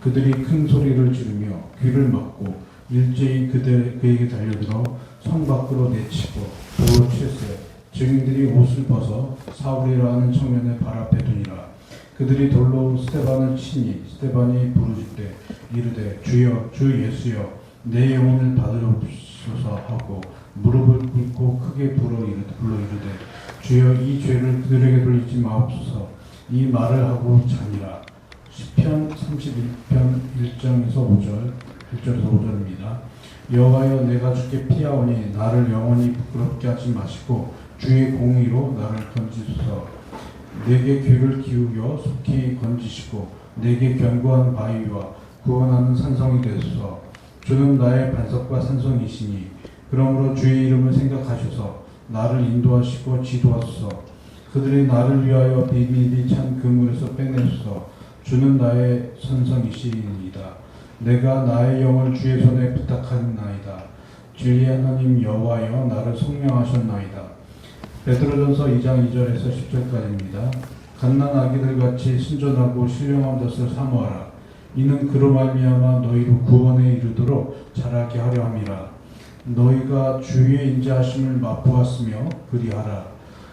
그들이 큰 소리를 지르며 귀를 막고 일제히 그에게 달려들어 성 밖으로 내치고 돌로 칠세. 증인들이 옷을 벗어 사울이라는 청년의 발 앞에 두니라. 그들이 돌로 스데반을 치니 스데반이 부르짖되 이르되 주여 주 예수여 내 영혼을 받으옵소서 하고 무릎을 꿇고 크게 불러 이르되 주여 이 죄를 그들에게 돌리지 마옵소서. 이 말을 하고 자니라. 시편 31편 1절에서 5절입니다. 여호와여 내가 주께 피하오니 나를 영원히 부끄럽게 하지 마시고 주의 공의로 나를 건지소서. 내게 귀를 기울여 속히 건지시고 내게 견고한 바위와 구원하는 산성이 되소서. 주는 나의 반석과 산성이시니 그러므로 주의 이름을 생각하셔서 나를 인도하시고 지도하소서. 그들이 나를 위하여 비밀이 찬 그물에서 빼내소서. 주는 나의 산성이시니이다. 내가 나의 영을 주의 손에 부탁하나이다. 진리 하나님 여호와여 나를 성령하셨나이다. 베드로전서 2장 2절에서 10절까지입니다. 갓난 아기들같이 순전하고 신령한 것을 사모하라. 이는 그로 말미암아 너희로 구원에 이르도록 자라게 하려 함이라. 너희가 주의 인자하심을 맛보았으며 그리하라.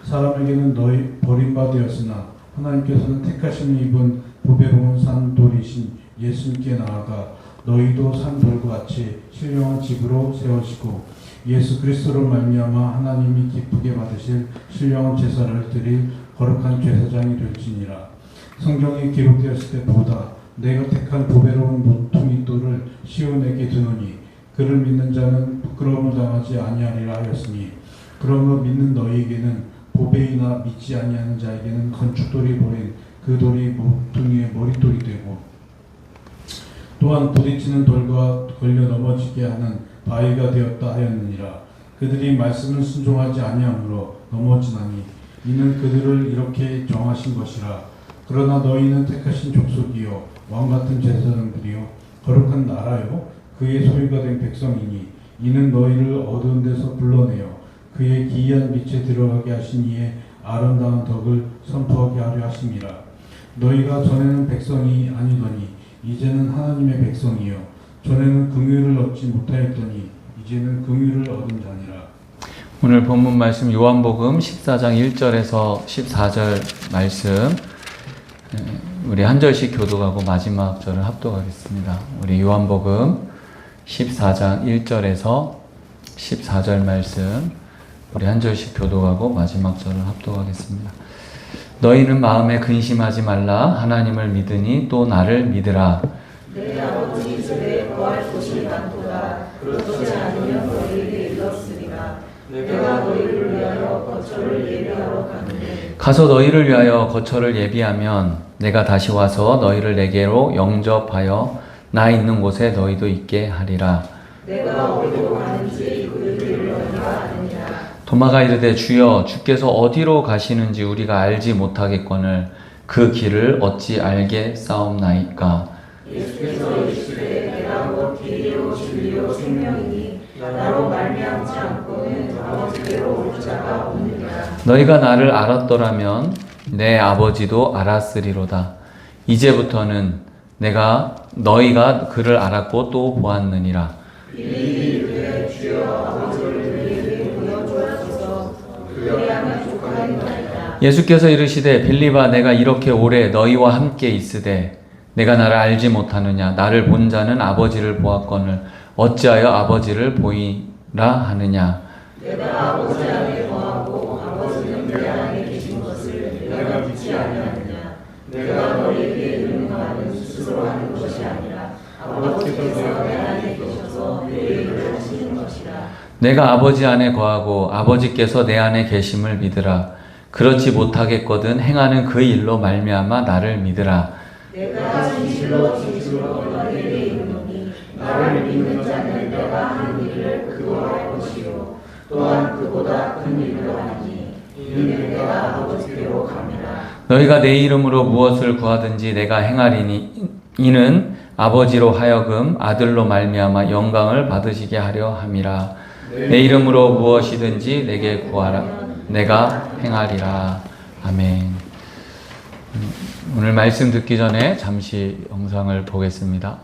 사람에게는 너희 버림받으었으나 하나님께서는 택하심을 입은 보배로운 산돌이신 예수님께 나아가 너희도 산돌과 같이 신령한 집으로 세워지고 예수 그리스도로 말미암아 하나님이 기쁘게 받으실 신령한 제사를 드릴 거룩한 제사장이 될지니라. 성경에 기록되었을 때보다 내가 택한 보배로운 모퉁이 돌을 시온에게 두노니 그를 믿는 자는 부끄러움을 당하지 아니하리라 하였으니 그러므로 믿는 너희에게는 보배이나 믿지 아니하는 자에게는 건축돌이 버린 그 돌이 모퉁이의 머릿돌이 되고 또한 부딪히는 돌과 걸려 넘어지게 하는 바위가 되었다 하였느니라. 그들이 말씀을 순종하지 아니하므로 넘어지나니 이는 그들을 이렇게 정하신 것이라. 그러나 너희는 택하신 족속이요 왕같은 제사장들이요 거룩한 나라요 그의 소유가 된 백성이니 이는 너희를 어두운 데서 불러내어 그의 기이한 빛에 들어가게 하신 이의 아름다운 덕을 선포하게 하려 하심이라. 너희가 전에는 백성이 아니더니 이제는 하나님의 백성이요 전에는 긍휼을 얻지 못하였더니 이제는 긍휼을 얻은 자니라. 오늘 본문 말씀 요한복음 14장 1절에서 14절 말씀 우리 한 절씩 교독하고 마지막 절을 합독하겠습니다. 우리 요한복음 14장 1절에서 14절 말씀 우리 한 절씩 교독하고 마지막 절을 합독하겠습니다. 너희는 마음에 근심하지 말라. 하나님을 믿으니 또 나를 믿으라. 내 아버지 집에 거할 곳이 많도다. 그렇지 않으면 너희에게 일렀으리라. 내가 너희를 위하여 거처를 예비하러 가는데 가서 너희를 위하여 거처를 예비하면 내가 다시 와서 너희를 내게로 영접하여 나 있는 곳에 너희도 있게 하리라. 내가 어디로 가는지 그 길을 너희가 아느냐. 도마가 이르되 주여 주께서 어디로 가시는지 우리가 알지 못하겠거늘 그 길을 어찌 알겠사옵나이까. 예수께서 이르시되 내가 곧 길이요 진리요 생명이니 나로 말미암지 않고는 아버지께로 올 자가 없느니라. 너희가 나를 알았더라면 내 아버지도 알았으리로다. 이제부터는 너희가 그를 알았고 또 보았느니라. 빌립이 이르되 주여 아버지를 우리에게 보여주옵소서. 그리하면 족하리이다. 예수께서 이르시되 빌립아 내가 이렇게 오래 너희와 함께 있으되 내가 나를 알지 못하느냐. 나를 본 자는 아버지를 보았거늘 어찌하여 아버지를 보이라 하느냐. 내가 아버지 안에 거하고 아버지는 내 안에 계신 것을 내가 믿지 아니하느냐. 내가 너희에게 이르는 말은 스스로 하는 것이 아니라 아버지께서 내 안에 계셔서 내 일을 하시는 것이라. 내가 아버지 안에 거하고 아버지께서 내 안에 계심을 믿으라. 그렇지 못하겠거든 행하는 그 일로 말미암아 나를 믿으라. 내가 진실로 너희에게 이르노니 나를 믿는 자는 내가 하는 일을 그도 할 것이요 또한 그보다 큰 일을 하니 이는 내가 아버지께로 감이라. 너희가 내 이름으로 무엇을 구하든지 내가 행하리니 이는 아버지로 하여금 아들로 말미암아 영광을 받으시게 하려 함이라. 내 이름으로 무엇이든지 내게 구하라. 내가 행하리라. 아멘. 오늘 말씀 듣기 전에 잠시 영상을 보겠습니다.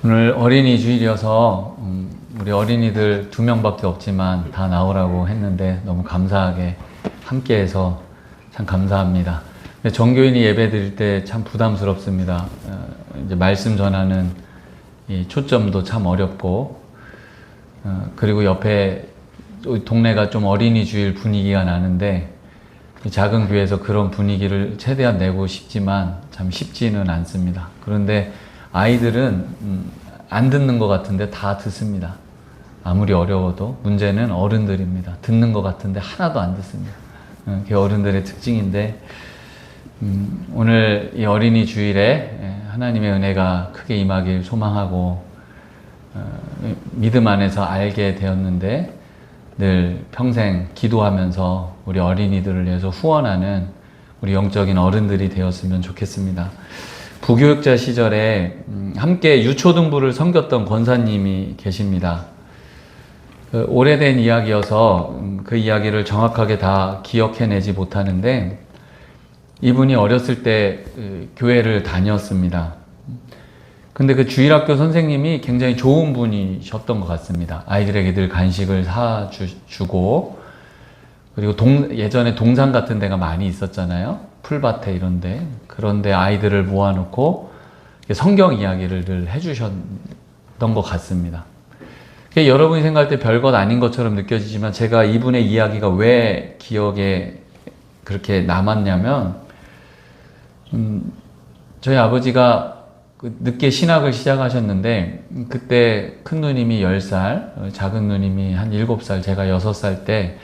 오늘 어린이 주일이어서 우리 어린이들 2명밖에 없지만 다 나오라고 했는데 너무 감사하게 함께해서 참 감사합니다. 근데 정교인이 예배 드릴 때 참 부담스럽습니다. 이제 말씀 전하는 이 초점도 참 어렵고 그리고 옆에 동네가 좀 어린이 주일 분위기가 나는데 작은 교회에서 그런 분위기를 최대한 내고 싶지만 참 쉽지는 않습니다. 그런데 아이들은 안 듣는 것 같은데 다 듣습니다. 아무리 어려워도. 문제는 어른들입니다. 듣는 것 같은데 하나도 안 듣습니다. 그게 어른들의 특징인데 오늘 이 어린이 주일에 하나님의 은혜가 크게 임하길 소망하고 믿음 안에서 알게 되었는데 늘 평생 기도하면서 우리 어린이들을 위해서 후원하는 우리 영적인 어른들이 되었으면 좋겠습니다. 부교육자 시절에 함께 유초등부를 섬겼던 권사님이 계십니다. 오래된 이야기여서 그 이야기를 정확하게 다 기억해내지 못하는데 이분이 어렸을 때 교회를 다녔습니다. 근데 그 주일학교 선생님이 굉장히 좋은 분이셨던 것 같습니다. 아이들에게 늘 간식을 사주고 그리고 예전에 동산 같은 데가 많이 있었잖아요. 풀밭에 이런데. 그런데 아이들을 모아놓고 성경 이야기를 늘 해주셨던 것 같습니다. 여러분이 생각할 때 별것 아닌 것처럼 느껴지지만 제가 이분의 이야기가 왜 기억에 그렇게 남았냐면 저희 아버지가 늦게 신학을 시작하셨는데 그때 큰 누님이 10살, 작은 누님이 한 7살, 제가 6살 때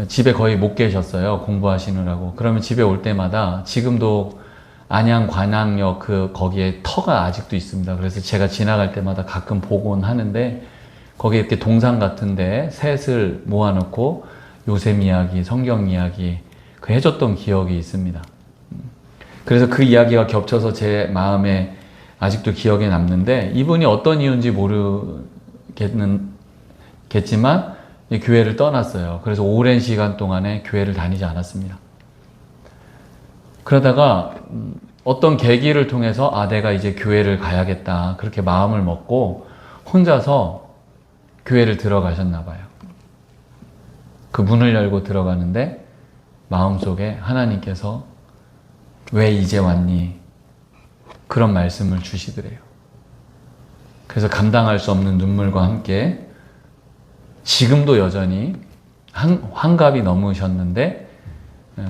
집에 거의 못 계셨어요. 공부하시느라고. 그러면 집에 올 때마다 지금도 안양 관악역 거기에 터가 아직도 있습니다. 그래서 제가 지나갈 때마다 가끔 보곤 하는데 거기에 이렇게 동상 같은데 셋을 모아놓고 요셉 이야기, 성경 이야기 해줬던 기억이 있습니다. 그래서 그 이야기가 겹쳐서 제 마음에 아직도 기억에 남는데 이분이 어떤 이유인지 모르겠지만 교회를 떠났어요. 그래서 오랜 시간 동안에 교회를 다니지 않았습니다. 그러다가 어떤 계기를 통해서 내가 이제 교회를 가야겠다 그렇게 마음을 먹고 혼자서 교회를 들어가셨나 봐요. 그 문을 열고 들어가는데 마음속에 하나님께서 왜 이제 왔니? 그런 말씀을 주시더래요. 그래서 감당할 수 없는 눈물과 함께 지금도 여전히 환갑이 넘으셨는데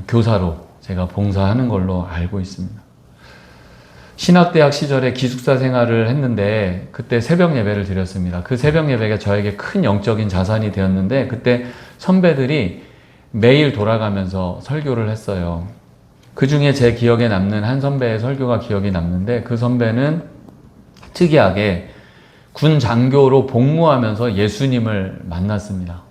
교사로 제가 봉사하는 걸로 알고 있습니다. 신학대학 시절에 기숙사 생활을 했는데 그때 새벽 예배를 드렸습니다. 그 새벽 예배가 저에게 큰 영적인 자산이 되었는데 그때 선배들이 매일 돌아가면서 설교를 했어요. 그 중에 제 기억에 남는 한 선배의 설교가 기억이 남는데 그 선배는 특이하게 군 장교로 복무하면서 예수님을 만났습니다.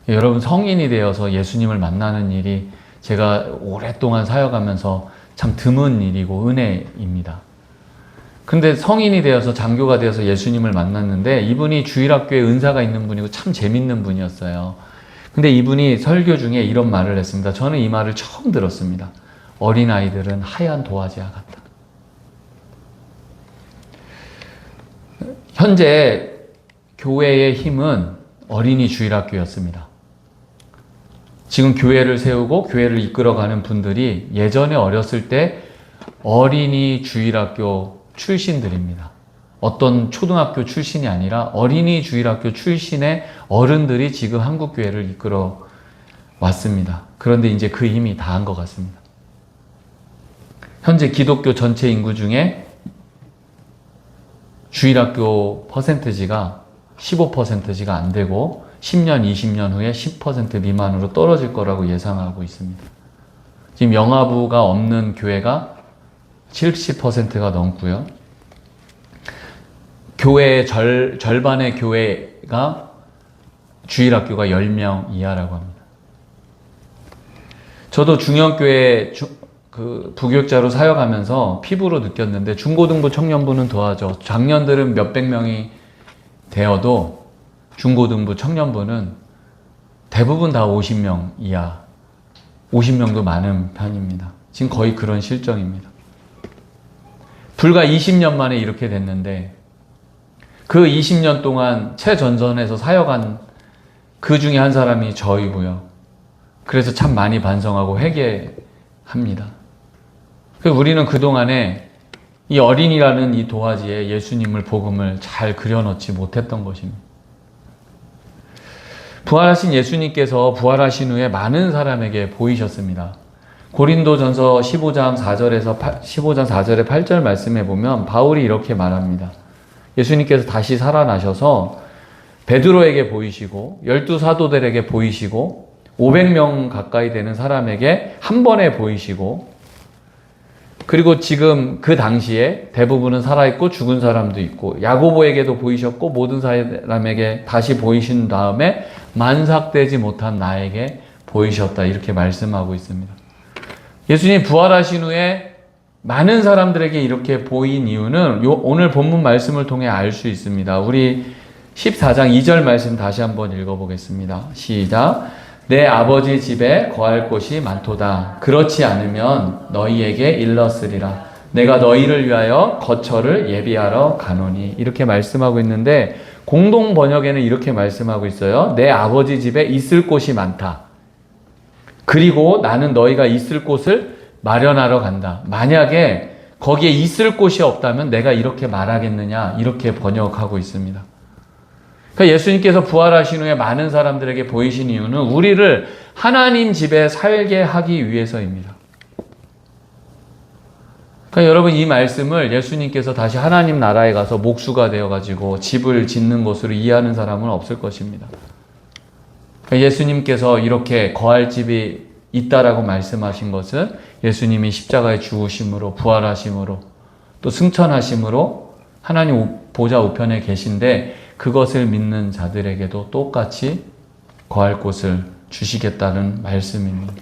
여러분 성인이 되어서 예수님을 만나는 일이 제가 오랫동안 사역하면서 참 드문 일이고 은혜입니다. 근데 성인이 되어서 장교가 되어서 예수님을 만났는데 이분이 주일학교에 은사가 있는 분이고 참 재밌는 분이었어요. 근데 이분이 설교 중에 이런 말을 했습니다. 저는 이 말을 처음 들었습니다. 어린아이들은 하얀 도화지와 같다. 현재 교회의 힘은 어린이 주일학교였습니다. 지금 교회를 세우고 교회를 이끌어가는 분들이 예전에 어렸을 때 어린이 주일학교 출신들입니다. 어떤 초등학교 출신이 아니라 어린이 주일학교 출신의 어른들이 지금 한국교회를 이끌어 왔습니다. 그런데 이제 그 힘이 다한 것 같습니다. 현재 기독교 전체 인구 중에 주일학교 퍼센트지가 15%가 안 되고 10년, 20년 후에 10% 미만으로 떨어질 거라고 예상하고 있습니다. 지금 영아부가 없는 교회가 70%가 넘고요. 교회의 절반의 교회가 주일학교가 10명 이하라고 합니다. 저도 중형교회 부교육자로 사역하면서 피부로 느꼈는데 중고등부 청년부는 더하죠. 작년들은 몇백 명이 되어도 중고등부 청년부는 대부분 다 50명 이하, 50명도 많은 편입니다. 지금 거의 그런 실정입니다. 불과 20년 만에 이렇게 됐는데 그 20년 동안 최전선에서 사역한 그 중에 한 사람이 저이고요. 그래서 참 많이 반성하고 회개합니다. 우리는 그동안에 이 어린이라는 이 도화지에 예수님을 복음을 잘 그려넣지 못했던 것입니다. 부활하신 예수님께서 부활하신 후에 많은 사람에게 보이셨습니다. 고린도전서 15장 4절에 8절 말씀해 보면 바울이 이렇게 말합니다. 예수님께서 다시 살아나셔서 베드로에게 보이시고 12사도들에게 보이시고 500명 가까이 되는 사람에게 한 번에 보이시고 그리고 지금 그 당시에 대부분은 살아있고 죽은 사람도 있고 야고보에게도 보이셨고 모든 사람에게 다시 보이신 다음에 만삭되지 못한 나에게 보이셨다 이렇게 말씀하고 있습니다. 예수님 부활하신 후에 많은 사람들에게 이렇게 보인 이유는 오늘 본문 말씀을 통해 알 수 있습니다. 우리 14장 2절 말씀 다시 한번 읽어보겠습니다. 시작. 내 아버지 집에 거할 곳이 많도다. 그렇지 않으면 너희에게 일렀으리라. 내가 너희를 위하여 거처를 예비하러 가노니. 이렇게 말씀하고 있는데 공동 번역에는 이렇게 말씀하고 있어요. 내 아버지 집에 있을 곳이 많다. 그리고 나는 너희가 있을 곳을 마련하러 간다. 만약에 거기에 있을 곳이 없다면 내가 이렇게 말하겠느냐 이렇게 번역하고 있습니다. 그러니까 예수님께서 부활하신 후에 많은 사람들에게 보이신 이유는 우리를 하나님 집에 살게 하기 위해서입니다. 그러니까 여러분 이 말씀을 예수님께서 다시 하나님 나라에 가서 목수가 되어가지고 집을 짓는 것으로 이해하는 사람은 없을 것입니다. 그러니까 예수님께서 이렇게 거할 집이 있다라고 말씀하신 것은 예수님이 십자가에 죽으심으로 부활하심으로 또 승천하심으로 하나님 보좌 우편에 계신데 그것을 믿는 자들에게도 똑같이 거할 곳을 주시겠다는 말씀입니다.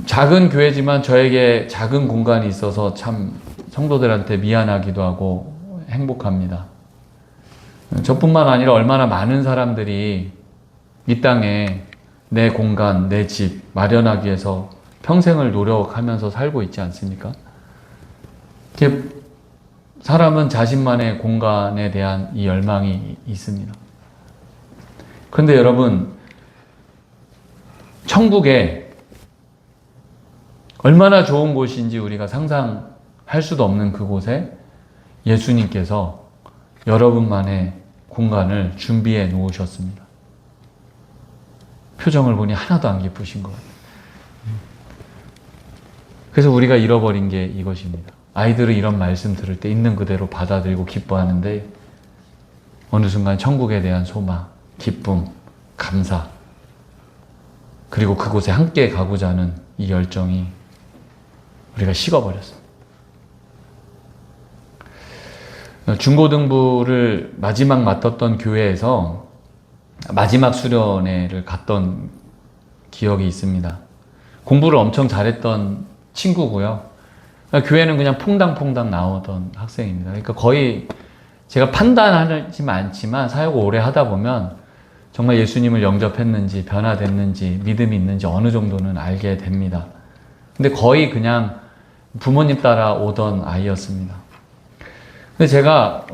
작은 교회지만 저에게 작은 공간이 있어서 참 성도들한테 미안하기도 하고 행복합니다. 저뿐만 아니라 얼마나 많은 사람들이 이 땅에 내 공간, 내 집 마련하기 위해서 평생을 노력하면서 살고 있지 않습니까? 사람은 자신만의 공간에 대한 이 열망이 있습니다. 그런데 여러분, 천국에 얼마나 좋은 곳인지 우리가 상상할 수도 없는 그곳에 예수님께서 여러분만의 공간을 준비해 놓으셨습니다. 표정을 보니 하나도 안 기쁘신 것 같아요. 그래서 우리가 잃어버린 게 이것입니다. 아이들은 이런 말씀 들을 때 있는 그대로 받아들이고 기뻐하는데 어느 순간 천국에 대한 소망, 기쁨, 감사 그리고 그곳에 함께 가고자 하는 이 열정이 우리가 식어버렸어요. 중고등부를 마지막 맡았던 교회에서 마지막 수련회를 갔던 기억이 있습니다. 공부를 엄청 잘했던 친구고요. 교회는 그냥 퐁당퐁당 나오던 학생입니다. 그러니까 거의 제가 판단하지 않지만 사역을 오래 하다 보면 정말 예수님을 영접했는지 변화됐는지 믿음이 있는지 어느 정도는 알게 됩니다. 근데 거의 그냥 부모님 따라 오던 아이였습니다. 근데 제가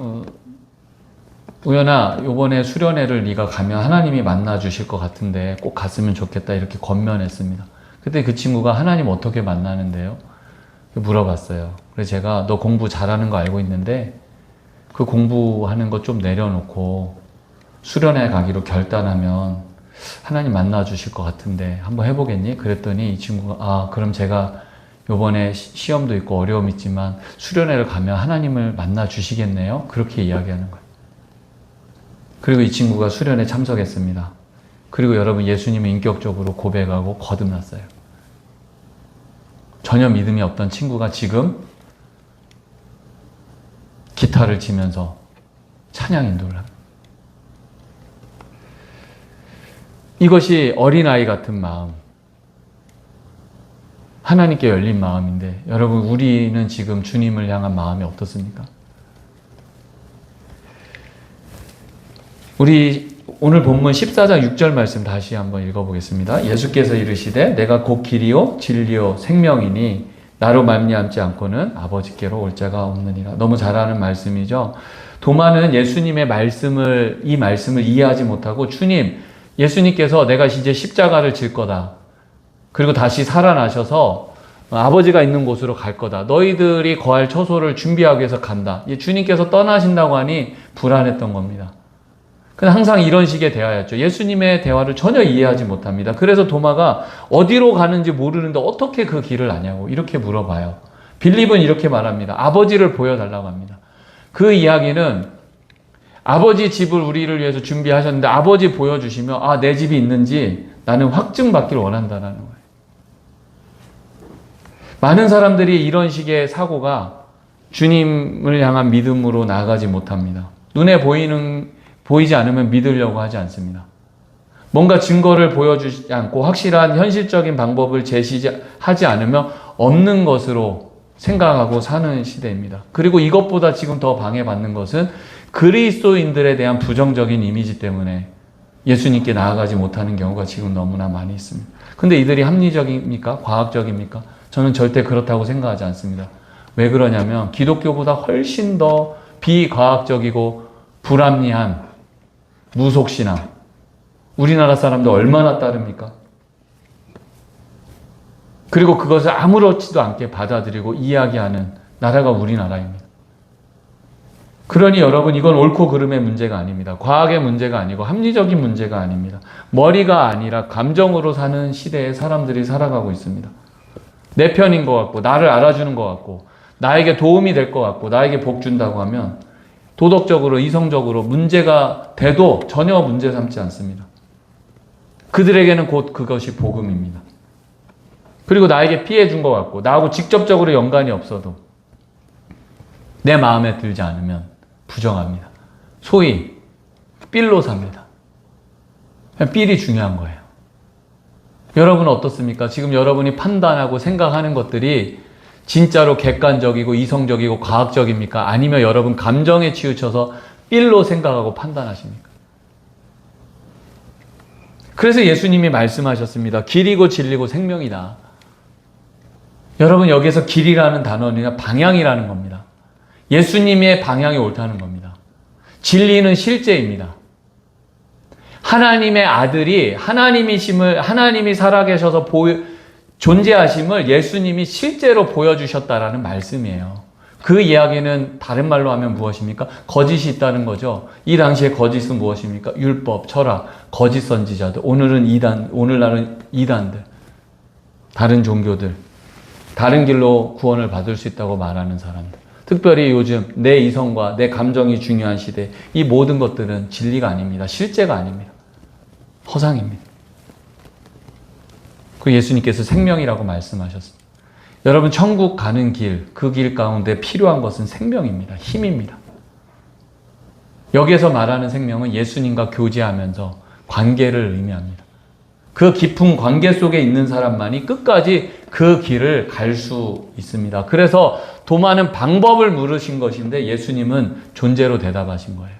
우연아 요번에 수련회를 네가 가면 하나님이 만나 주실 것 같은데 꼭 갔으면 좋겠다 이렇게 권면했습니다. 그때 그 친구가 하나님 어떻게 만나는데요? 물어봤어요. 그래서 제가 너 공부 잘하는 거 알고 있는데 그 공부하는 거 좀 내려놓고 수련회 가기로 결단하면 하나님 만나 주실 것 같은데 한번 해보겠니? 그랬더니 이 친구가 그럼 제가 요번에 시험도 있고 어려움 있지만 수련회를 가면 하나님을 만나 주시겠네요? 그렇게 이야기하는 거예요. 그리고 이 친구가 수련회 참석했습니다. 그리고 여러분 예수님을 인격적으로 고백하고 거듭났어요. 전혀 믿음이 없던 친구가 지금 기타를 치면서 찬양 인도를 합니다. 이것이 어린아이 같은 마음, 하나님께 열린 마음인데 여러분 우리는 지금 주님을 향한 마음이 어떻습니까? 우리 오늘 본문 14장 6절 말씀 다시 한번 읽어보겠습니다. 예수께서 이르시되 내가 곧 길이요 진리요 생명이니 나로 말미암지 않고는 아버지께로 올 자가 없느니라. 너무 잘 아는 말씀이죠. 도마는 예수님의 이 말씀을 이해하지 못하고 주님, 예수님께서 내가 이제 십자가를 질 거다. 그리고 다시 살아나셔서 아버지가 있는 곳으로 갈 거다. 너희들이 거할 처소를 준비하기 위해서 간다. 주님께서 떠나신다고 하니 불안했던 겁니다. 근데 항상 이런 식의 대화였죠. 예수님의 대화를 전혀 이해하지 못합니다. 그래서 도마가 어디로 가는지 모르는데 어떻게 그 길을 아냐고 이렇게 물어봐요. 빌립은 이렇게 말합니다. 아버지를 보여달라고 합니다. 그 이야기는 아버지 집을 우리를 위해서 준비하셨는데 아버지 보여주시면 내 집이 있는지 나는 확증받기를 원한다는 거예요. 많은 사람들이 이런 식의 사고가 주님을 향한 믿음으로 나아가지 못합니다. 눈에 보이지 않으면 믿으려고 하지 않습니다. 뭔가 증거를 보여주지 않고 확실한 현실적인 방법을 제시하지 않으면 없는 것으로 생각하고 사는 시대입니다. 그리고 이것보다 지금 더 방해받는 것은 그리스도인들에 대한 부정적인 이미지 때문에 예수님께 나아가지 못하는 경우가 지금 너무나 많이 있습니다. 근데 이들이 합리적입니까? 과학적입니까? 저는 절대 그렇다고 생각하지 않습니다. 왜 그러냐면 기독교보다 훨씬 더 비과학적이고 불합리한 무속신앙, 우리나라 사람들 얼마나 따릅니까? 그리고 그것을 아무렇지도 않게 받아들이고 이야기하는 나라가 우리나라입니다. 그러니 여러분 이건 옳고 그름의 문제가 아닙니다. 과학의 문제가 아니고 합리적인 문제가 아닙니다. 머리가 아니라 감정으로 사는 시대에 사람들이 살아가고 있습니다. 내 편인 것 같고 나를 알아주는 것 같고 나에게 도움이 될 것 같고 나에게 복 준다고 하면 도덕적으로 이성적으로 문제가 돼도 전혀 문제 삼지 않습니다. 그들에게는 곧 그것이 복음입니다. 그리고 나에게 피해 준 것 같고 나하고 직접적으로 연관이 없어도 내 마음에 들지 않으면 부정합니다. 소위 삘로 삽니다. 삘이 중요한 거예요. 여러분은 어떻습니까? 지금 여러분이 판단하고 생각하는 것들이 진짜로 객관적이고 이성적이고 과학적입니까? 아니면 여러분 감정에 치우쳐서 삘로 생각하고 판단하십니까? 그래서 예수님이 말씀하셨습니다. 길이고 진리고 생명이다. 여러분 여기서 길이라는 단어는 방향이라는 겁니다. 예수님의 방향이 옳다는 겁니다. 진리는 실제입니다. 하나님의 아들이 하나님이 살아계셔서 존재하심을 예수님이 실제로 보여주셨다라는 말씀이에요. 그 이야기는 다른 말로 하면 무엇입니까? 거짓이 있다는 거죠. 이 당시에 거짓은 무엇입니까? 율법, 철학, 거짓 선지자들. 오늘날은 이단들, 다른 종교들, 다른 길로 구원을 받을 수 있다고 말하는 사람들. 특별히 요즘 내 이성과 내 감정이 중요한 시대, 이 모든 것들은 진리가 아닙니다. 실제가 아닙니다. 허상입니다. 그 예수님께서 생명이라고 말씀하셨습니다. 여러분 천국 가는 길, 그 길 가운데 필요한 것은 생명입니다. 힘입니다. 여기에서 말하는 생명은 예수님과 교제하면서 관계를 의미합니다. 그 깊은 관계 속에 있는 사람만이 끝까지 그 길을 갈 수 있습니다. 그래서 도마는 방법을 물으신 것인데 예수님은 존재로 대답하신 거예요.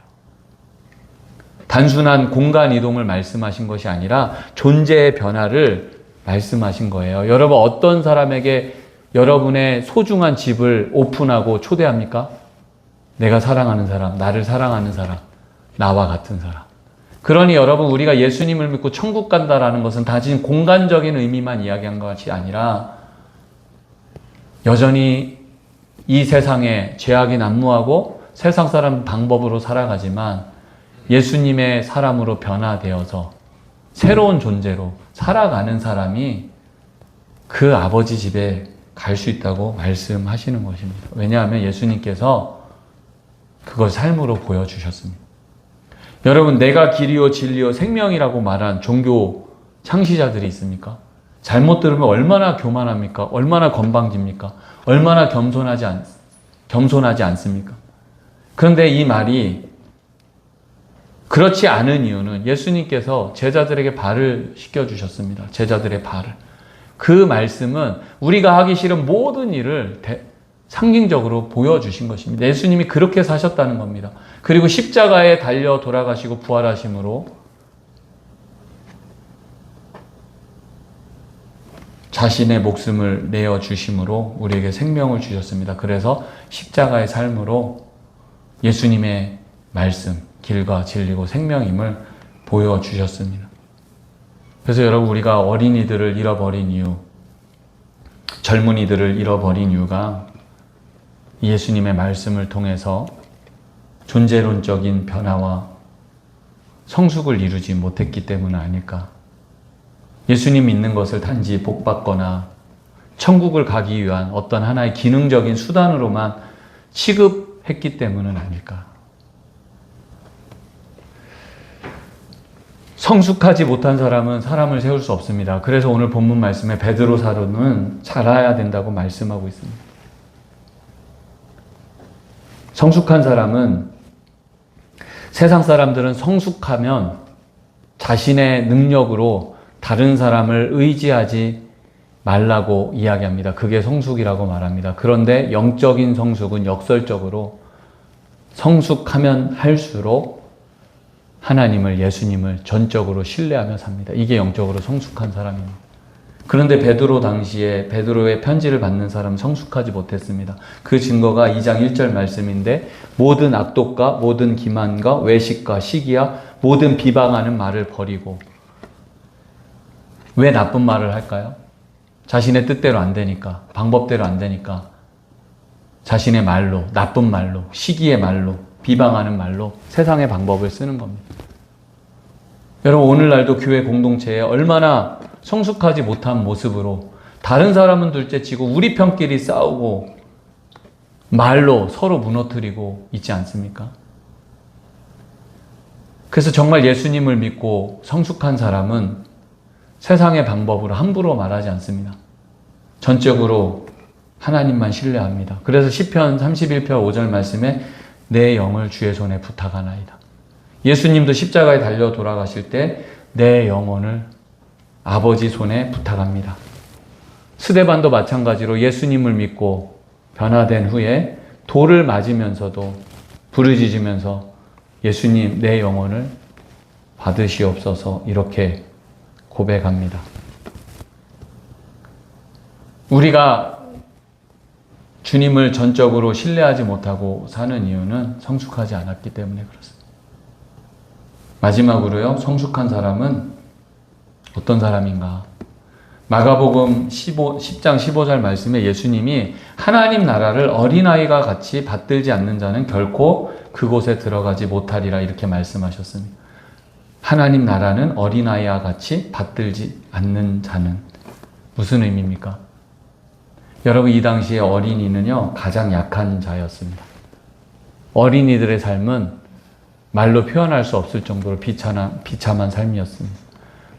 단순한 공간 이동을 말씀하신 것이 아니라 존재의 변화를 말씀하신 거예요. 여러분, 어떤 사람에게 여러분의 소중한 집을 오픈하고 초대합니까? 내가 사랑하는 사람, 나를 사랑하는 사람, 나와 같은 사람. 그러니 여러분, 우리가 예수님을 믿고 천국 간다라는 것은 단지 공간적인 의미만 이야기한 것이 아니라 여전히 이 세상에 죄악이 난무하고 세상 사람 방법으로 살아가지만 예수님의 사람으로 변화되어서 새로운 존재로 살아가는 사람이 그 아버지 집에 갈 수 있다고 말씀하시는 것입니다. 왜냐하면 예수님께서 그걸 삶으로 보여주셨습니다. 여러분, 내가 길이요 진리요 생명이라고 말한 종교 창시자들이 있습니까? 잘못 들으면 얼마나 교만합니까? 얼마나 건방집니까? 얼마나 겸손하지 않습니까? 그런데 이 말이 그렇지 않은 이유는 예수님께서 제자들에게 발을 씻겨주셨습니다. 제자들의 발을. 그 말씀은 우리가 하기 싫은 모든 일을 상징적으로 보여주신 것입니다. 예수님이 그렇게 사셨다는 겁니다. 그리고 십자가에 달려 돌아가시고 부활하심으로 자신의 목숨을 내어주심으로 우리에게 생명을 주셨습니다. 그래서 십자가의 삶으로 예수님의 말씀, 길과 진리고 생명임을 보여주셨습니다. 그래서 여러분, 우리가 어린이들을 잃어버린 이유, 젊은이들을 잃어버린 이유가 예수님의 말씀을 통해서 존재론적인 변화와 성숙을 이루지 못했기 때문 아닐까. 예수님 믿는 것을 단지 복받거나 천국을 가기 위한 어떤 하나의 기능적인 수단으로만 취급했기 때문은 아닐까. 성숙하지 못한 사람은 사람을 세울 수 없습니다. 그래서 오늘 본문 말씀에 베드로 사도는 자라야 된다고 말씀하고 있습니다. 성숙한 사람은, 세상 사람들은 성숙하면 자신의 능력으로 다른 사람을 의지하지 말라고 이야기합니다. 그게 성숙이라고 말합니다. 그런데 영적인 성숙은 역설적으로 성숙하면 할수록 하나님을, 예수님을 전적으로 신뢰하며 삽니다. 이게 영적으로 성숙한 사람입니다. 그런데 베드로 당시에 베드로의 편지를 받는 사람은 성숙하지 못했습니다. 그 증거가 2장 1절 말씀인데 모든 악독과 모든 기만과 외식과 시기와 모든 비방하는 말을 버리고. 왜 나쁜 말을 할까요? 자신의 뜻대로 안 되니까, 방법대로 안 되니까 자신의 말로, 나쁜 말로, 시기의 말로, 비방하는 말로 세상의 방법을 쓰는 겁니다. 여러분, 오늘날도 교회 공동체에 얼마나 성숙하지 못한 모습으로 다른 사람은 둘째치고 우리 편끼리 싸우고 말로 서로 무너뜨리고 있지 않습니까? 그래서 정말 예수님을 믿고 성숙한 사람은 세상의 방법으로 함부로 말하지 않습니다. 전적으로 하나님만 신뢰합니다. 그래서 시편 31편 5절 말씀에 내 영을 주의 손에 부탁하나이다. 예수님도 십자가에 달려 돌아가실 때 내 영혼을 아버지 손에 부탁합니다. 스데반도 마찬가지로 예수님을 믿고 변화된 후에 돌을 맞으면서도 부르짖으면서 예수님, 내 영혼을 받으시옵소서 이렇게 고백합니다. 우리가 주님을 전적으로 신뢰하지 못하고 사는 이유는 성숙하지 않았기 때문에 그렇습니다. 마지막으로요, 성숙한 사람은 어떤 사람인가? 마가복음 10장 15절 말씀에 예수님이 하나님 나라를 어린아이가 같이 받들지 않는 자는 결코 그곳에 들어가지 못하리라 이렇게 말씀하셨습니다. 하나님 나라는 어린아이와 같이 받들지 않는 자는 무슨 의미입니까? 여러분, 이 당시에 어린이는요, 가장 약한 자였습니다. 어린이들의 삶은 말로 표현할 수 없을 정도로 비참한 삶이었습니다.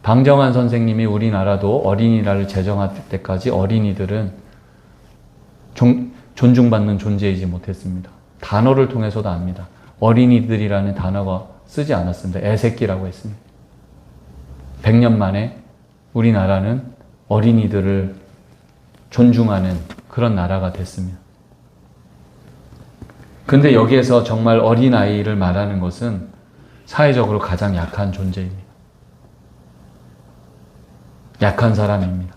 방정환 선생님이 우리나라도 어린이날을 제정할 때까지 어린이들은 존중받는 존재이지 못했습니다. 단어를 통해서도 압니다. 어린이들이라는 단어가 쓰지 않았습니다. 애새끼라고 했습니다. 100년 만에 우리나라는 어린이들을 존중하는 그런 나라가 됐습니다. 근데 여기에서 정말 어린아이를 말하는 것은 사회적으로 가장 약한 존재입니다. 약한 사람입니다.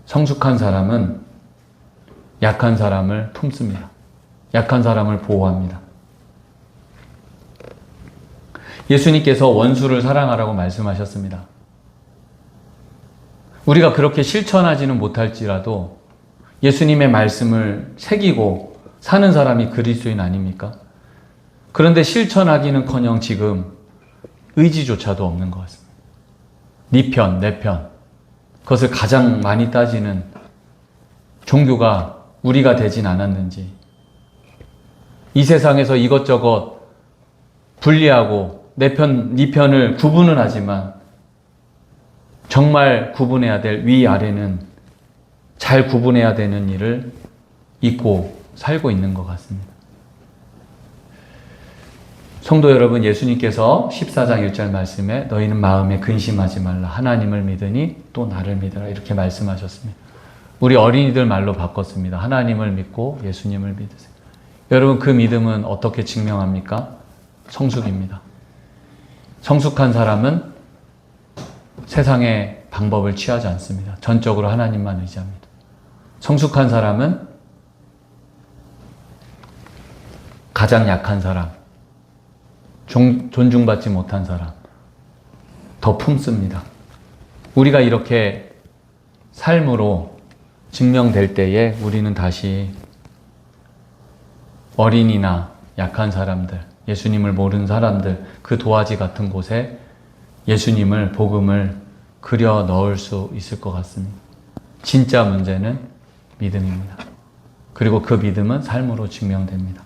성숙한 사람은 약한 사람을 품습니다. 약한 사람을 보호합니다. 예수님께서 원수를 사랑하라고 말씀하셨습니다. 우리가 그렇게 실천하지는 못할지라도 예수님의 말씀을 새기고 사는 사람이 그리스도인 아닙니까? 그런데 실천하기는커녕 지금 의지조차도 없는 것 같습니다. 네 편, 내 편, 그것을 가장 많이 따지는 종교가 우리가 되진 않았는지, 이 세상에서 이것저것 분리하고 내 편, 네 편을 구분은 하지만 정말 구분해야 될 위아래는 잘 구분해야 되는 일을 잊고 살고 있는 것 같습니다. 성도 여러분, 예수님께서 14장 1절 말씀에 너희는 마음에 근심하지 말라. 하나님을 믿으니 또 나를 믿으라. 이렇게 말씀하셨습니다. 우리 어린이들 말로 바꿨습니다. 하나님을 믿고 예수님을 믿으세요. 여러분, 그 믿음은 어떻게 증명합니까? 성숙입니다. 성숙한 사람은 세상의 방법을 취하지 않습니다. 전적으로 하나님만 의지합니다. 성숙한 사람은 가장 약한 사람, 존중받지 못한 사람, 더 품습니다. 우리가 이렇게 삶으로 증명될 때에 우리는 다시 어린이나 약한 사람들, 예수님을 모르는 사람들, 그 도화지 같은 곳에 예수님을, 복음을 그려 넣을 수 있을 것 같습니다. 진짜 문제는 믿음입니다. 그리고 그 믿음은 삶으로 증명됩니다.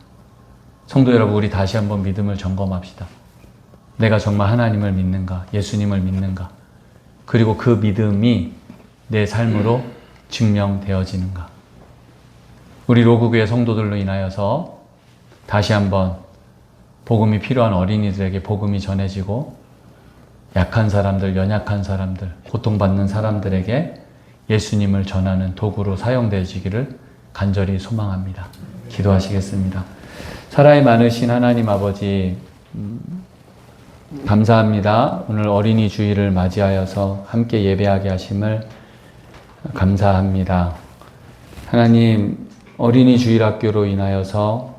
성도 여러분, 우리 다시 한번 믿음을 점검합시다. 내가 정말 하나님을 믿는가, 예수님을 믿는가, 그리고 그 믿음이 내 삶으로 증명되어지는가. 우리 로그교회 성도들로 인하여서 다시 한번 복음이 필요한 어린이들에게 복음이 전해지고, 약한 사람들, 연약한 사람들, 고통받는 사람들에게 예수님을 전하는 도구로 사용되어지기를 간절히 소망합니다. 기도하시겠습니다. 사랑이 많으신 하나님 아버지, 감사합니다. 오늘 어린이 주일을 맞이하여서 함께 예배하게 하심을 감사합니다. 하나님, 어린이 주일학교로 인하여서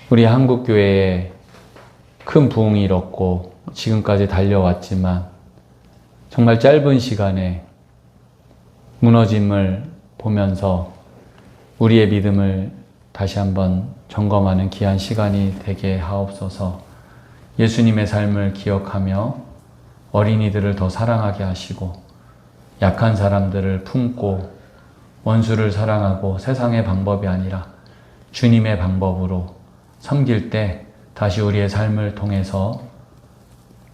우리 한국교회에 큰 부흥이 일었고 지금까지 달려왔지만 정말 짧은 시간에 무너짐을 보면서 우리의 믿음을 다시 한번 점검하는 귀한 시간이 되게 하옵소서. 예수님의 삶을 기억하며 어린이들을 더 사랑하게 하시고, 약한 사람들을 품고 원수를 사랑하고 세상의 방법이 아니라 주님의 방법으로 섬길 때 다시 우리의 삶을 통해서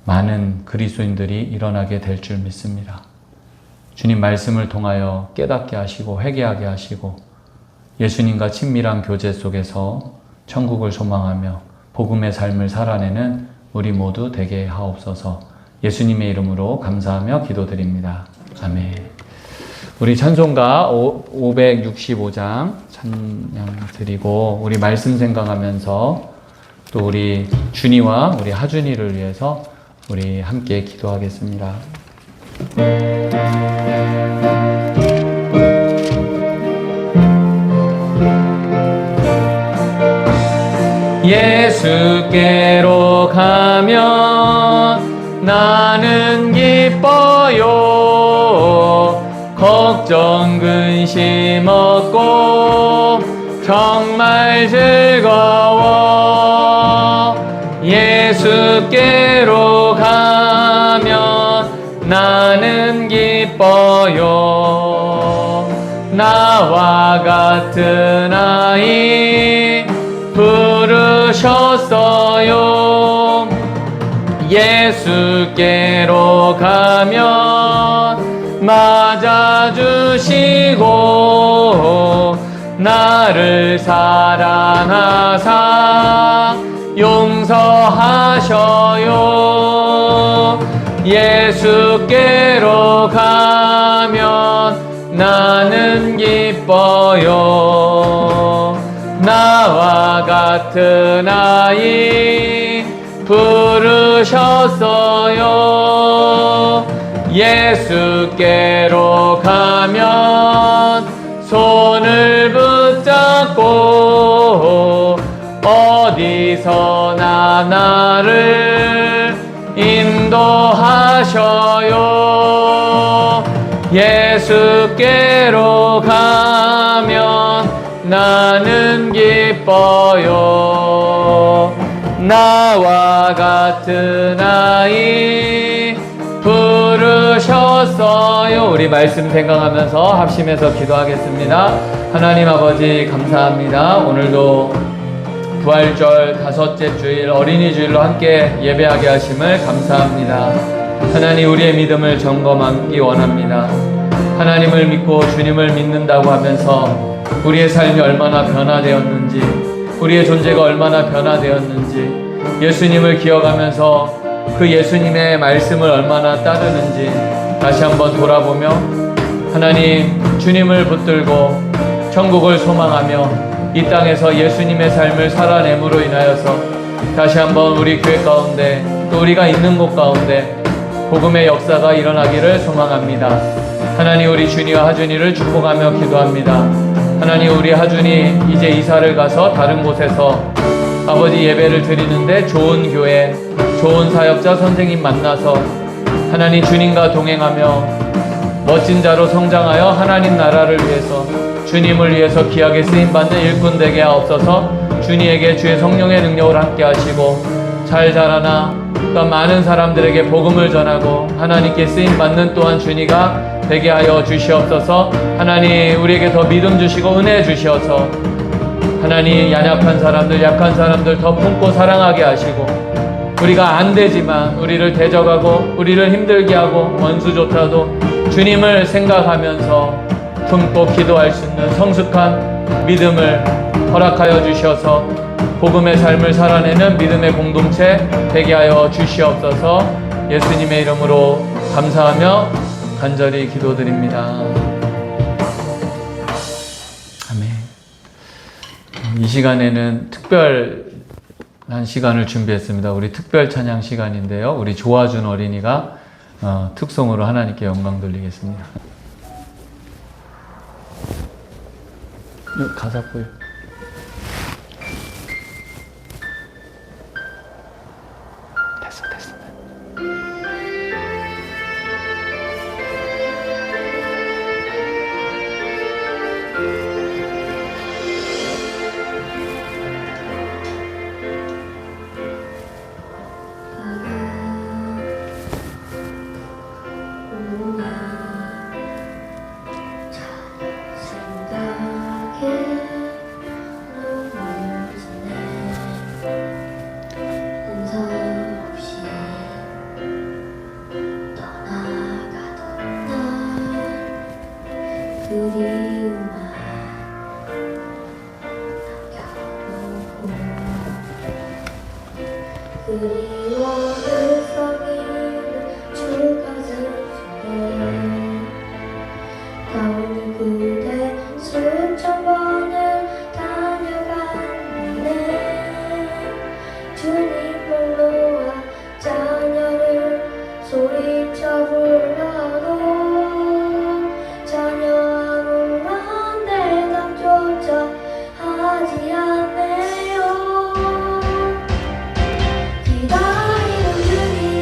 많은 그리스도인들이 일어나게 될 줄 믿습니다. 주님 말씀을 통하여 깨닫게 하시고 회개하게 하시고 예수님과 친밀한 교제 속에서 천국을 소망하며 복음의 삶을 살아내는 우리 모두 되게 하옵소서. 예수님의 이름으로 감사하며 기도드립니다. 아멘. 우리 찬송가 565장 찬양 드리고 우리 말씀 생각하면서 또 우리 준이와 우리 하준이를 위해서 우리 함께 기도하겠습니다. 예수께로 가면 나는 기뻐요. 걱정 근심 없고 정말 즐거워. 예수께로 가면 나는 기뻐요. 나와 같은 아이 부르셨어요. 예수께로 가면 맞아주시고 나를 사랑하사 용서하셔요. 예수께로 가면 나는 기뻐요. 나와 같은 아이 부르셨어요. 예수께로 가면 손을 붙잡고 어디서나 나를 인도하셔요. 예수께로 가면 나는 기뻐요. 나와 같은 아이 부르셨어요. 우리 말씀 생각하면서 합심해서 기도하겠습니다. 하나님 아버지 감사합니다. 오늘도 부활절 다섯째 주일 어린이 주일로 함께 예배하게 하심을 감사합니다. 하나님 우리의 믿음을 점검하기 원합니다. 하나님을 믿고 주님을 믿는다고 하면서 우리의 삶이 얼마나 변화되었는지, 우리의 존재가 얼마나 변화되었는지, 예수님을 기억하면서 그 예수님의 말씀을 얼마나 따르는지 다시 한번 돌아보며 하나님 주님을 붙들고 천국을 소망하며 이 땅에서 예수님의 삶을 살아냄으로 인하여서 다시 한번 우리 교회 가운데 또 우리가 있는 곳 가운데 복음의 역사가 일어나기를 소망합니다. 하나님 우리 준이와 하준이를 축복하며 기도합니다. 하나님 우리 하준이 이제 이사를 가서 다른 곳에서 아버지 예배를 드리는데 좋은 교회, 좋은 사역자 선생님 만나서 하나님 주님과 동행하며 멋진 자로 성장하여 하나님 나라를 위해서 주님을 위해서 귀하게 쓰임받는 일꾼 되게 하옵소서. 주님에게 주의 성령의 능력을 함께 하시고 잘 자라나 또 많은 사람들에게 복음을 전하고 하나님께 쓰임받는 또한 주니가 되게 하여 주시옵소서. 하나님 우리에게 더 믿음 주시고 은혜 주시어서 하나님 연약한 사람들 약한 사람들 더 품고 사랑하게 하시고 우리가 안 되지만 우리를 대적하고 우리를 힘들게 하고 원수조차도 주님을 생각하면서 품고 기도할 수 있는 성숙한 믿음을 허락하여 주셔서 복음의 삶을 살아내는 믿음의 공동체 되게 하여 주시옵소서. 예수님의 이름으로 감사하며 간절히 기도드립니다. 아멘. 이 시간에는 특별한 시간을 준비했습니다. 우리 특별 찬양 시간인데요. 우리 조아준 어린이가 특송으로 하나님께 영광 돌리겠습니다. 가사 보여. 됐어. 그리워를 써있는 주가슴 속에 가오는 그대 수천 번을 다녀갔네. 주님 불러와 자녀를 소리쳐 불러도 자녀 아무런 대답조차 하지 않네요. 기다리는 주님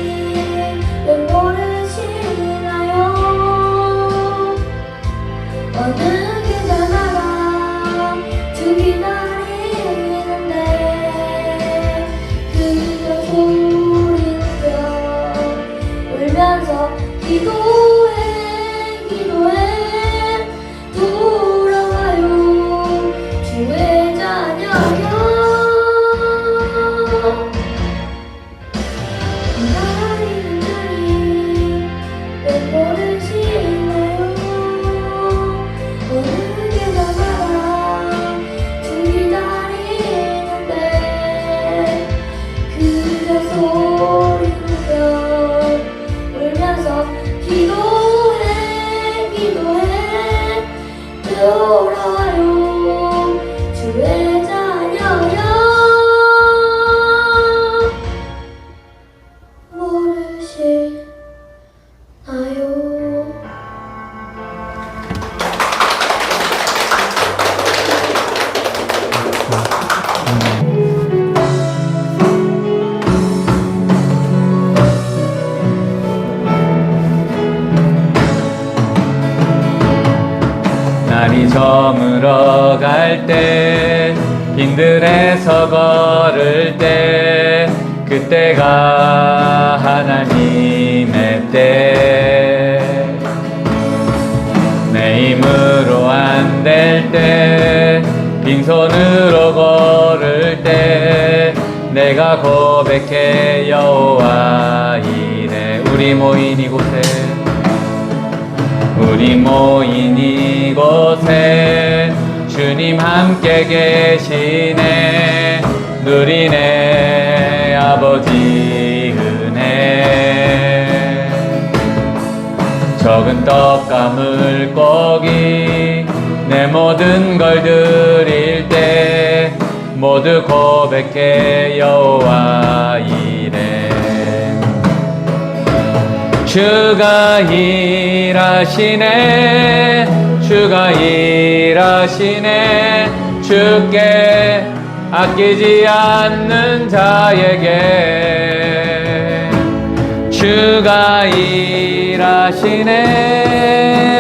저물어 갈 때, 빈들에서 걸을 때, 그때가 하나님의 때. 내 힘으로 안 될 때, 빈손으로 걸을 때, 내가 고백해 여호와 이래. 우리 모인 이곳에, 우리 모인 이곳에 주님 함께 계시네. 누리네 아버지 은혜. 적은 떡과 물고기 내 모든 걸 드릴 때, 모두 고백해 여호와 이래. 주가 일하시네, 주가 일하시네. 주께 아끼지 않는 자에게 주가 일하시네,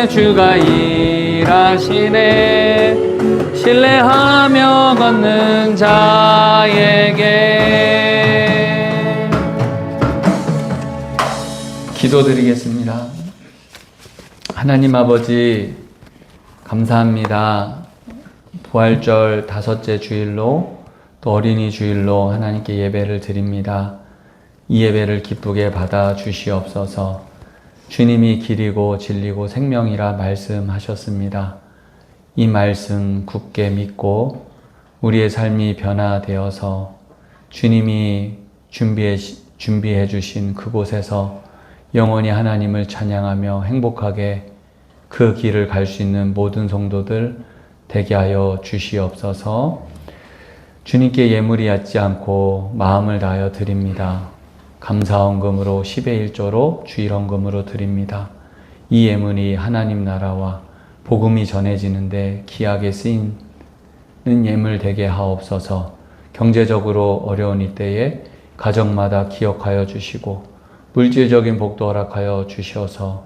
주가 일하시네. 신뢰하며 걷는 자에게. 기도드리겠습니다. 하나님 아버지, 감사합니다. 부활절 5째 주일로 또 어린이 주일로 하나님께 예배를 드립니다. 이 예배를 기쁘게 받아 주시옵소서. 주님이 길이고 진리고 생명이라 말씀하셨습니다. 이 말씀 굳게 믿고 우리의 삶이 변화되어서 주님이 준비해 주신 그곳에서 영원히 하나님을 찬양하며 행복하게 그 길을 갈 수 있는 모든 성도들 되게 하여 주시옵소서. 주님께 예물이 얕지 않고 마음을 다하여 드립니다. 감사헌금으로 10의 1조로 주일헌금으로 드립니다. 이 예물이 하나님 나라와 복음이 전해지는데 귀하게 쓰이는 예물 되게 하옵소서. 경제적으로 어려운 이때에 가정마다 기억하여 주시고 물질적인 복도 허락하여 주셔서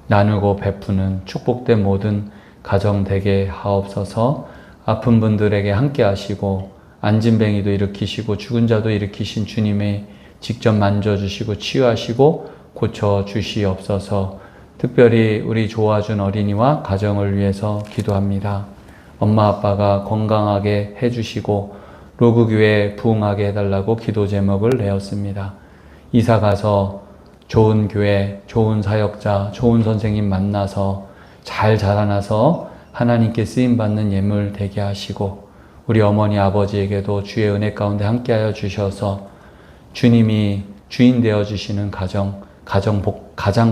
나누고 베푸는 축복된 모든 가정 되게 하옵소서. 아픈 분들에게 함께 하시고 안진뱅이도 일으키시고 죽은 자도 일으키신 주님의 직접 만져주시고 치유하시고 고쳐주시옵소서. 특별히 우리 조아준 어린이와 가정을 위해서 기도합니다. 엄마 아빠가 건강하게 해주시고 로그교회 부흥하게 해달라고 기도 제목을 내었습니다. 이사 가서 좋은 교회, 좋은 사역자, 좋은 선생님 만나서 잘 자라나서 하나님께 쓰임받는 예물 되게 하시고 우리 어머니 아버지에게도 주의 은혜 가운데 함께하여 주셔서 주님이 주인 되어 주시는 가장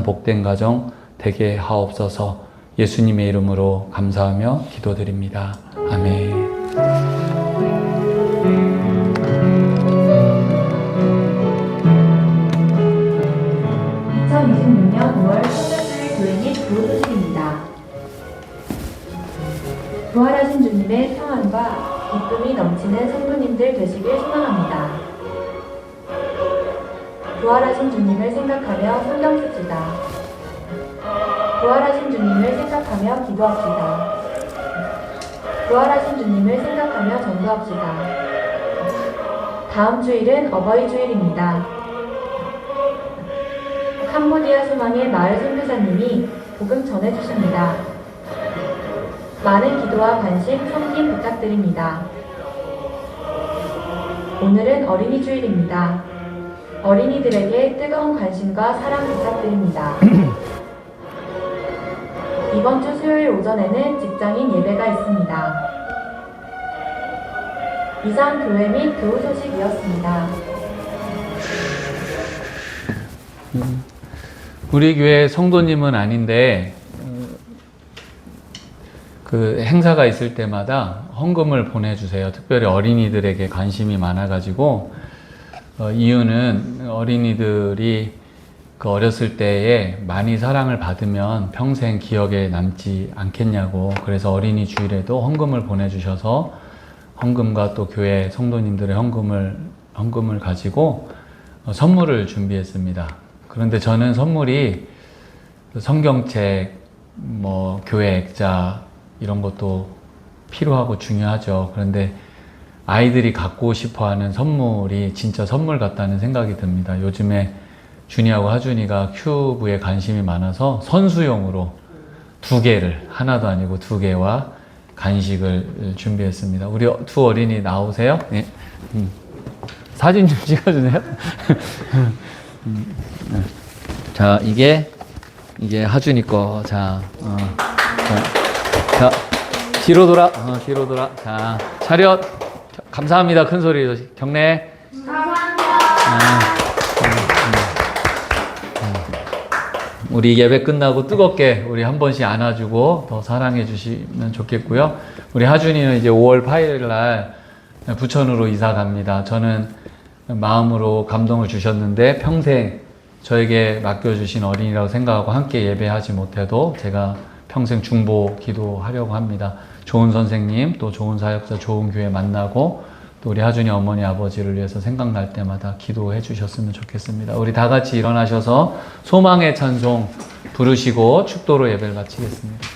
복된 가정 되게 하옵소서. 예수님의 이름으로 감사하며 기도드립니다. 아멘. 2026년 5월 성전주일 교회 및 교우소식입니다. 부활하신 주님의 평안과 기쁨이 넘치는 성도님들 되시길 소망합니다. 부활하신 주님을 생각하며 성경 씁시다. 부활하신 주님을 생각하며 기도합시다. 부활하신 주님을 생각하며 전도합시다. 다음 주일은 어버이 주일입니다. 캄보디아 소망의 마을 선교사님이 복음 전해주십니다. 많은 기도와 관심, 섬김 부탁드립니다. 오늘은 어린이 주일입니다. 어린이들에게 뜨거운 관심과 사랑 부탁드립니다. 이번 주 수요일 오전에는 직장인 예배가 있습니다. 이상 교회 및 교우 소식이었습니다. 우리 교회 성도님은 아닌데 그 행사가 있을 때마다 헌금을 보내주세요. 특별히 어린이들에게 관심이 많아가지고 이유는 어린이들이 그 어렸을 때에 많이 사랑을 받으면 평생 기억에 남지 않겠냐고, 그래서 어린이 주일에도 헌금을 보내주셔서 헌금과 또 교회 성도님들의 헌금을 가지고 선물을 준비했습니다. 그런데 저는 선물이 성경책, 교회 액자, 이런 것도 필요하고 중요하죠. 그런데 아이들이 갖고 싶어 하는 선물이 진짜 선물 같다는 생각이 듭니다. 요즘에 준이하고 하준이가 큐브에 관심이 많아서 선수용으로 2개를, 하나도 아니고 2개와 간식을 준비했습니다. 우리 두 어린이 나오세요? 네. 사진 좀 찍어주세요. 자, 이게 하준이 거. 자, 자, 뒤로 돌아. 뒤로 돌아. 자, 차렷. 감사합니다. 큰 소리로. 경례. 우리 예배 끝나고 뜨겁게 우리 한 번씩 안아주고 더 사랑해 주시면 좋겠고요. 우리 하준이는 이제 5월 8일 날 부천으로 이사 갑니다. 저는 마음으로 감동을 주셨는데 평생 저에게 맡겨주신 어린이라고 생각하고 함께 예배하지 못해도 제가 평생 중보 기도하려고 합니다. 좋은 선생님, 또 좋은 사역자, 좋은 교회 만나고 또 우리 하준이 어머니 아버지를 위해서 생각날 때마다 기도해 주셨으면 좋겠습니다. 우리 다 같이 일어나셔서 소망의 찬송 부르시고 축도로 예배를 마치겠습니다.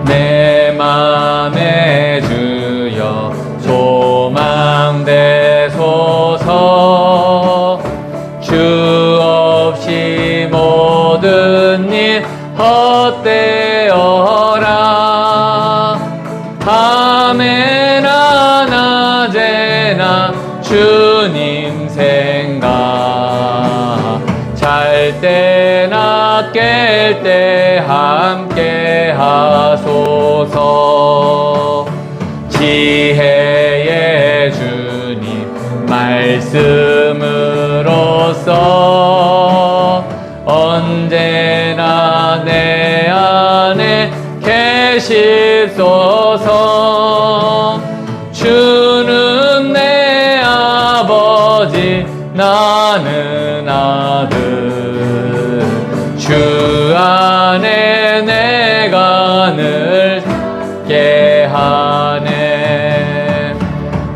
내 맘에 주여 소망 되소서. 주 없이 모든 일 헛되어라. 밤에나 낮에나 주님 생각, 잘 때나 깰 때 함께 하소서. 지혜의 주님 말씀으로써 언제나 내 안에 계시소서. 주는 내 아버지, 나는 아들. 주 안에 내가 늘 깨하네.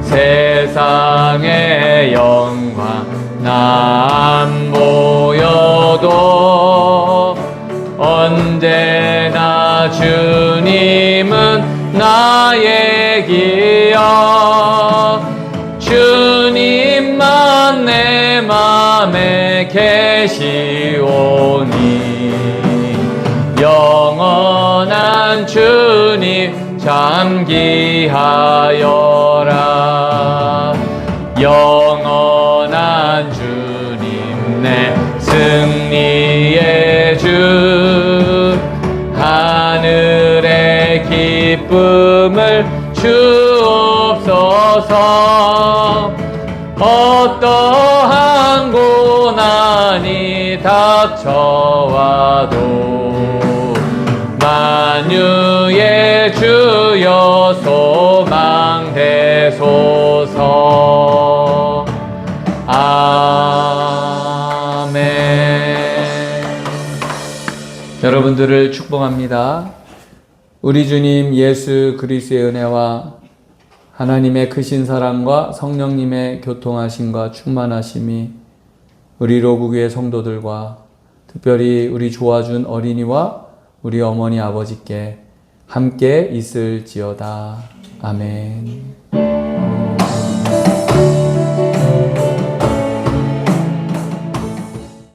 세상의 영광 나 안 보여도 언제나 주님은 나의 기억. 주님만 내 맘에 계시오니 영원한 주님 잠기하여라. 영원한 주님 내 승리의 주, 하늘의 기쁨을 주옵소서. 어떠한 고난이 닥쳐와도 만유의 주여 소망 되소서. 아멘. 여러분들을 축복합니다. 우리 주님 예수 그리스도의 은혜와 하나님의 크신 사랑과 성령님의 교통하심과 충만하심이 우리 로구교회 성도들과 특별히 우리 조아준 어린이와 우리 어머니 아버지께 함께 있을지어다. 아멘.